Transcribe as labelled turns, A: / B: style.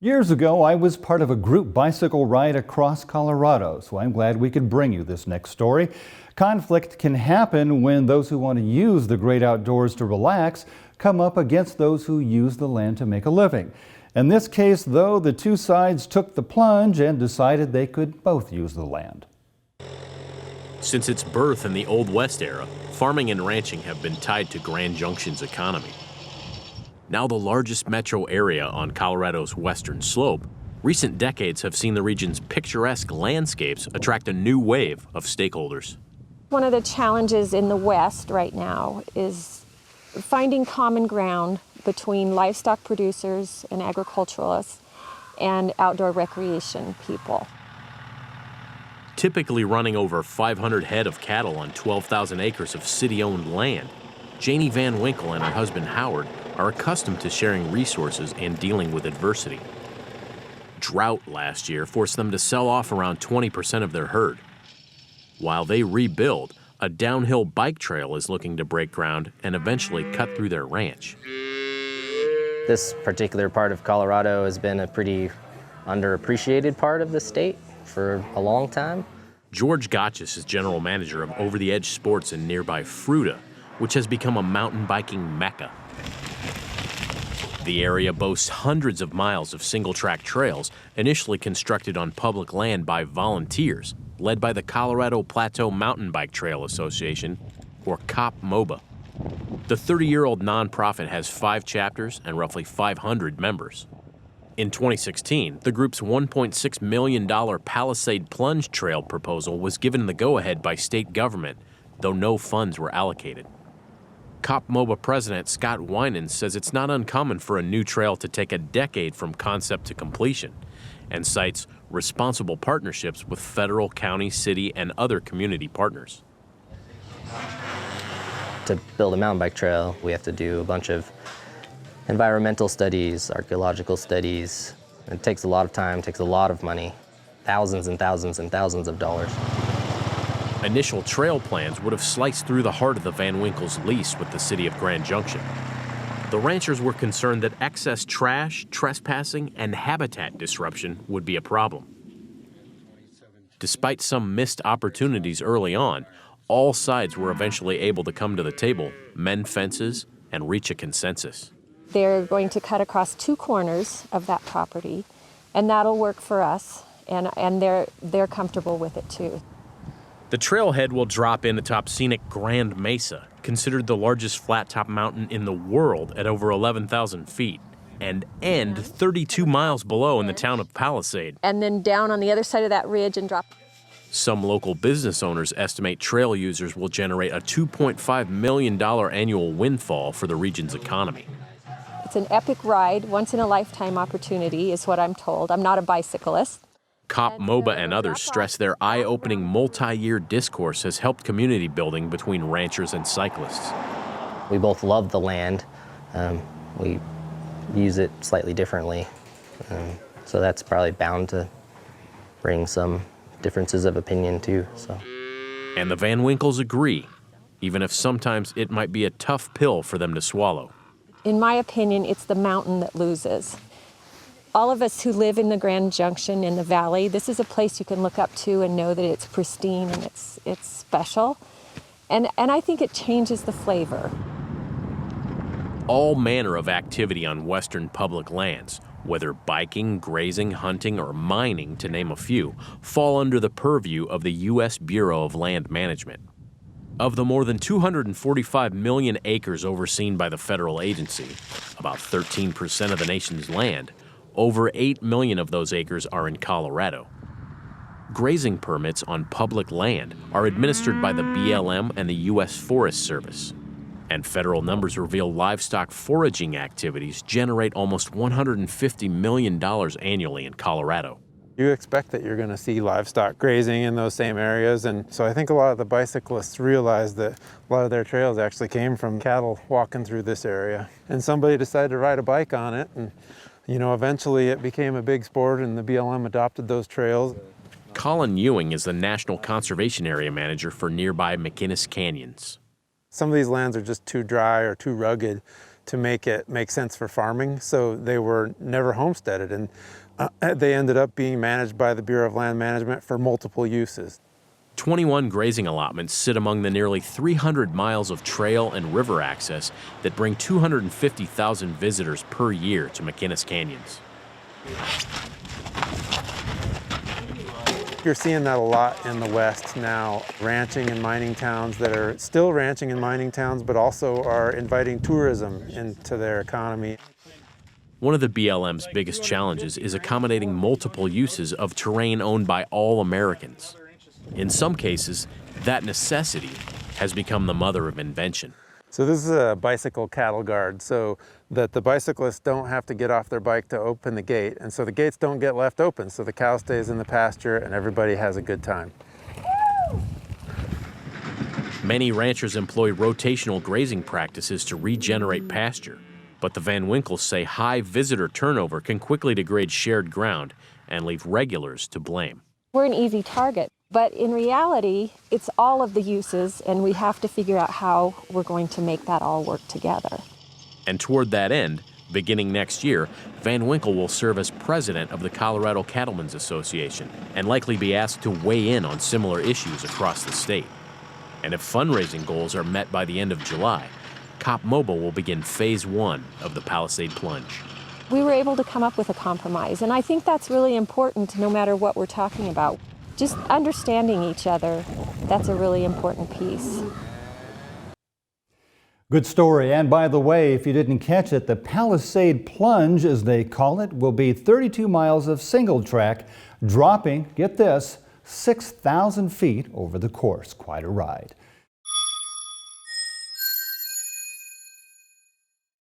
A: Years ago, I was part of a group bicycle ride across Colorado, so I'm glad we could bring you this next story. Conflict can happen when those who want to use the great outdoors to relax come up against those who use the land to make a living. In this case, though, the two sides took the plunge and decided they could both use the land.
B: Since its birth in the Old West era, farming and ranching have been tied to Grand Junction's economy. Now the largest metro area on Colorado's western slope, recent decades have seen the region's picturesque landscapes attract a new wave of stakeholders.
C: One of the challenges in the West right now is finding common ground between livestock producers and agriculturalists and outdoor recreation people.
B: Typically running over 500 head of cattle on 12,000 acres of city-owned land, Janie Van Winkle and her husband Howard are accustomed to sharing resources and dealing with adversity. Drought last year forced them to sell off around 20% of their herd. While they rebuild, a downhill bike trail is looking to break ground and eventually cut through their ranch.
D: This particular part of Colorado has been a pretty underappreciated part of the state for a long time.
B: George Gotchis is general manager of Over the Edge Sports in nearby Fruita, which has become a mountain biking mecca. The area boasts hundreds of miles of single-track trails initially constructed on public land by volunteers, led by the Colorado Plateau Mountain Bike Trail Association, or COP-MOBA. The 30-year-old nonprofit has 5 chapters and roughly 500 members. In 2016, the group's $1.6 million Palisade Plunge Trail proposal was given the go-ahead by state government, though no funds were allocated. COP-MOBA president Scott Winans says it's not uncommon for a new trail to take a decade from concept to completion, and cites responsible partnerships with federal, county, city, and other community partners.
D: To build a mountain bike trail, we have to do a bunch of environmental studies, archaeological studies. It takes a lot of time, takes a lot of money, thousands and thousands and thousands of dollars.
B: Initial trail plans would have sliced through the heart of the Van Winkles' lease with the city of Grand Junction. The ranchers were concerned that excess trash, trespassing, and habitat disruption would be a problem. Despite some missed opportunities early on, all sides were eventually able to come to the table, mend fences, and reach a consensus.
C: They're going to cut across 2 corners of that property, and that'll work for us, and they're comfortable with it too.
B: The trailhead will drop in atop scenic Grand Mesa, considered the largest flat-top mountain in the world at over 11,000 feet, and end 32 miles below in the town of Palisade.
C: And then down on the other side of that ridge and drop.
B: Some local business owners estimate trail users will generate a $2.5 million annual windfall for the region's economy.
C: It's an epic ride, once-in-a-lifetime opportunity is what I'm told. I'm not a bicyclist.
B: COP-MOBA and others stress their eye-opening multi-year discourse has helped community building between ranchers and cyclists.
D: We both love the land. We use it slightly differently. So that's probably bound to bring some differences of opinion too.
B: And the Van Winkles agree, even if sometimes it might be a tough pill for them to swallow.
C: In my opinion, it's the mountain that loses. All of us who live in the Grand Junction in the valley, this is a place you can look up to and know that it's pristine and it's special. And I think it changes the flavor.
B: All manner of activity on western public lands, whether biking, grazing, hunting, or mining, to name a few, fall under the purview of the U.S. Bureau of Land Management. Of the more than 245 million acres overseen by the federal agency, about 13% of the nation's land, over 8 million of those acres are in Colorado. Grazing permits on public land are administered by the BLM and the U.S. Forest Service. And federal numbers reveal livestock foraging activities generate almost $150 million annually in Colorado.
E: You expect that you're going to see livestock grazing in those same areas, and so I think a lot of the bicyclists realize that a lot of their trails actually came from cattle walking through this area. And somebody decided to ride a bike on it, and eventually it became a big sport and the BLM adopted those trails.
B: Colin Ewing is the National Conservation Area Manager for nearby McInnes Canyons.
E: Some of these lands are just too dry or too rugged to make it make sense for farming, so they were never homesteaded, and they ended up being managed by the Bureau of Land Management for multiple uses.
B: 21 grazing allotments sit among the nearly 300 miles of trail and river access that bring 250,000 visitors per year to McInnes Canyons.
E: You're seeing that a lot in the West now, ranching and mining towns that are still ranching and mining towns, but also are inviting tourism into their economy.
B: One of the BLM's biggest challenges is accommodating multiple uses of terrain owned by all Americans. In some cases, that necessity has become the mother of invention.
E: So this is a bicycle cattle guard, so that the bicyclists don't have to get off their bike to open the gate, and so the gates don't get left open, so the cow stays in the pasture and everybody has a good time.
B: Many ranchers employ rotational grazing practices to regenerate pasture, but the Van Winkels say high visitor turnover can quickly degrade shared ground and leave regulars to blame.
C: We're an easy target, but in reality, it's all of the uses, and we have to figure out how we're going to make that all work together.
B: And toward that end, beginning next year, Van Winkle will serve as president of the Colorado Cattlemen's Association and likely be asked to weigh in on similar issues across the state. And if fundraising goals are met by the end of July, COP Mobile will begin phase 1 of the Palisade Plunge.
C: We were able to come up with a compromise, and I think that's really important no matter what we're talking about. Just understanding each other, that's a really important piece.
A: Good story. And by the way, if you didn't catch it, the Palisade Plunge, as they call it, will be 32 miles of single track, dropping, get this, 6,000 feet over the course. Quite a ride.